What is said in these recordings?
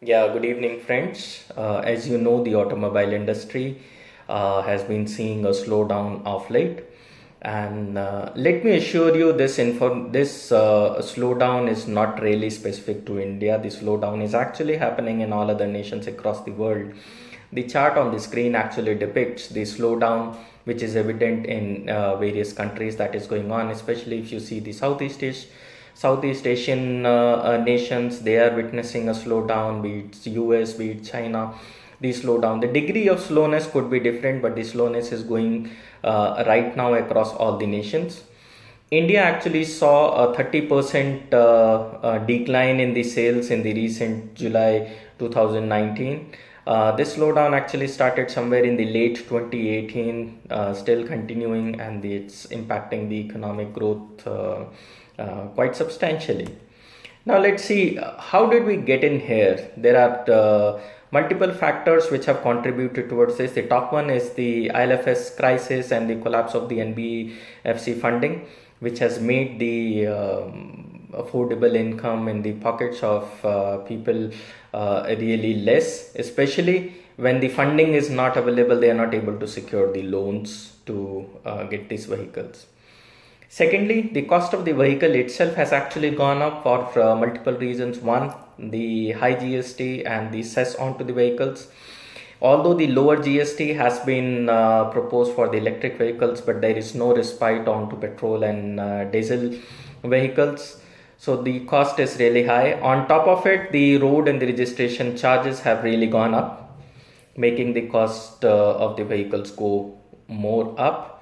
Yeah, good evening, friends. As you know, the automobile industry has been seeing a slowdown of late, and let me assure you, this slowdown is not really specific to India. The slowdown is actually happening in all other nations across the world. The chart on the screen actually depicts the slowdown, which is evident in various countries that is going on, especially if you see the Southeast Asian nations. They are witnessing a slowdown, be it US, be it China. The slowdown, the degree of slowness could be different, but the slowness is going right now across all the nations. India actually saw a 30% decline in the sales in the recent July 2019. This slowdown actually started somewhere in the late 2018, still continuing, and it's impacting the economic growth quite substantially. Now let's see, how did we get in here? There are multiple factors which have contributed towards this. The top one is the ILFS crisis and the collapse of the NBFC funding, which has made the affordable income in the pockets of people really less, especially when the funding is not available. They are not able to secure the loans to get these vehicles. Secondly, the cost of the vehicle itself has actually gone up for multiple reasons. One, the high GST and the cess onto the vehicles. Although the lower GST has been proposed for the electric vehicles, but there is no respite onto petrol and diesel vehicles. So the cost is really high. On top of it, the road and the registration charges have really gone up, making the cost of the vehicles go more up.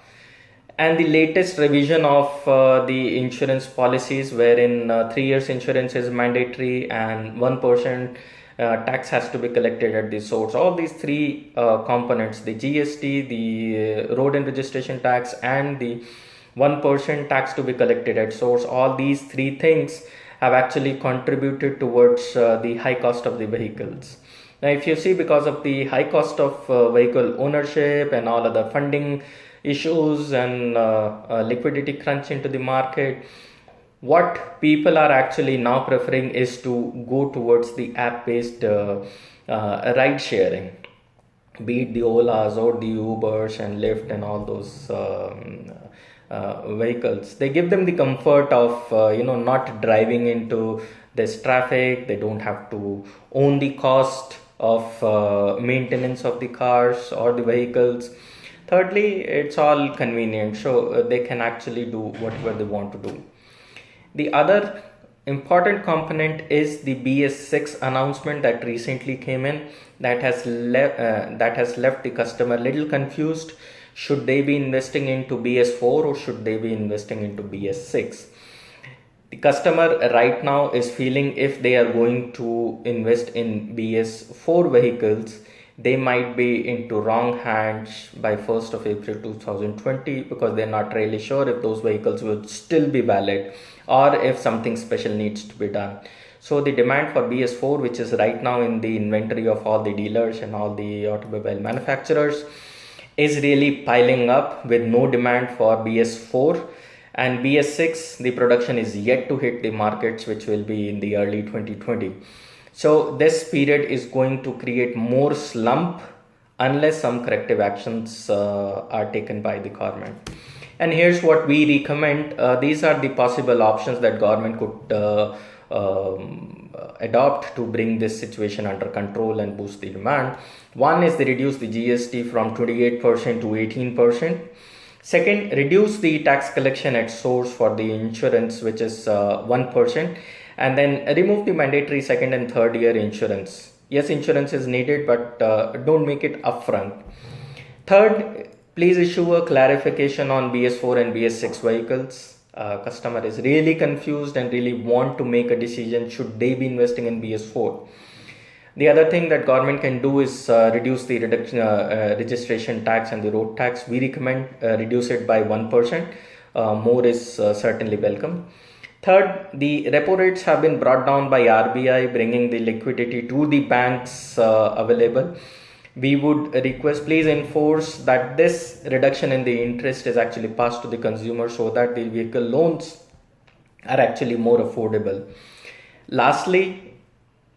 And the latest revision of the insurance policies, wherein 3 years insurance is mandatory and 1% tax has to be collected at the source. All these three components, the GST, the road and registration tax, and the 1% tax to be collected at source, all these three things have actually contributed towards the high cost of the vehicles. Now, if you see, because of the high cost of vehicle ownership and all other funding issues and liquidity crunch into the market, what people are actually now preferring is to go towards the app-based ride sharing, be it the Olas or the Ubers and Lyft and all those vehicles. They give them the comfort of not driving into this traffic. They don't have to own the cost of maintenance of the cars or the vehicles. Thirdly, it's all convenient, so they can actually do whatever they want to do. The other important component is the BS6 announcement that recently came in, that has left the customer little confused. Should they be investing into BS4 or should they be investing into BS6? The customer right now is feeling if they are going to invest in BS4 vehicles, they might be into wrong hands by 1st of April 2020, because they're not really sure if those vehicles will still be valid or if something special needs to be done. So the demand for BS4, which is right now in the inventory of all the dealers and all the automobile manufacturers, is really piling up with no demand for BS4. And BS6, the production is yet to hit the markets, which will be in the early 2020. So this period is going to create more slump unless some corrective actions are taken by the government. And here's what we recommend. These are the possible options that government could adopt to bring this situation under control and boost the demand. One is they reduce the GST from 28% to 18%. Second, reduce the tax collection at source for the insurance, which is 1%. And then remove the mandatory second and third year insurance. Yes, insurance is needed, but don't make it upfront. Third, please issue a clarification on BS4 and BS6 vehicles. Customer is really confused and really want to make a decision, should they be investing in BS4. The other thing that government can do is reduce the registration tax and the road tax. We recommend reduce it by 1%. More is certainly welcome. Third, the repo rates have been brought down by RBI, bringing the liquidity to the banks available. We would request, please enforce that this reduction in the interest is actually passed to the consumer, so that the vehicle loans are actually more affordable. Lastly,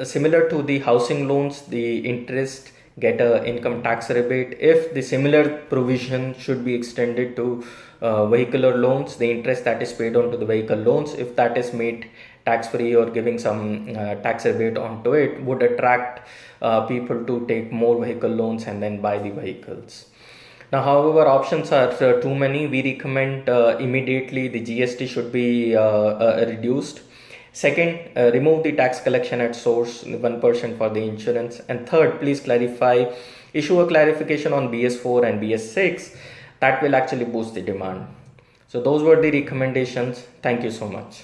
similar to the housing loans, the interest get a income tax rebate. If the similar provision should be extended to vehicular loans, the interest that is paid onto the vehicle loans, if that is made tax free or giving some tax rebate onto it, would attract people to take more vehicle loans and then buy the vehicles. Now, however, options are too many. We recommend immediately the GST should be reduced. Second, remove the tax collection at source, 1% for the insurance. And third, please issue a clarification on BS4 and BS6. That will actually boost the demand. So those were the recommendations. Thank you so much.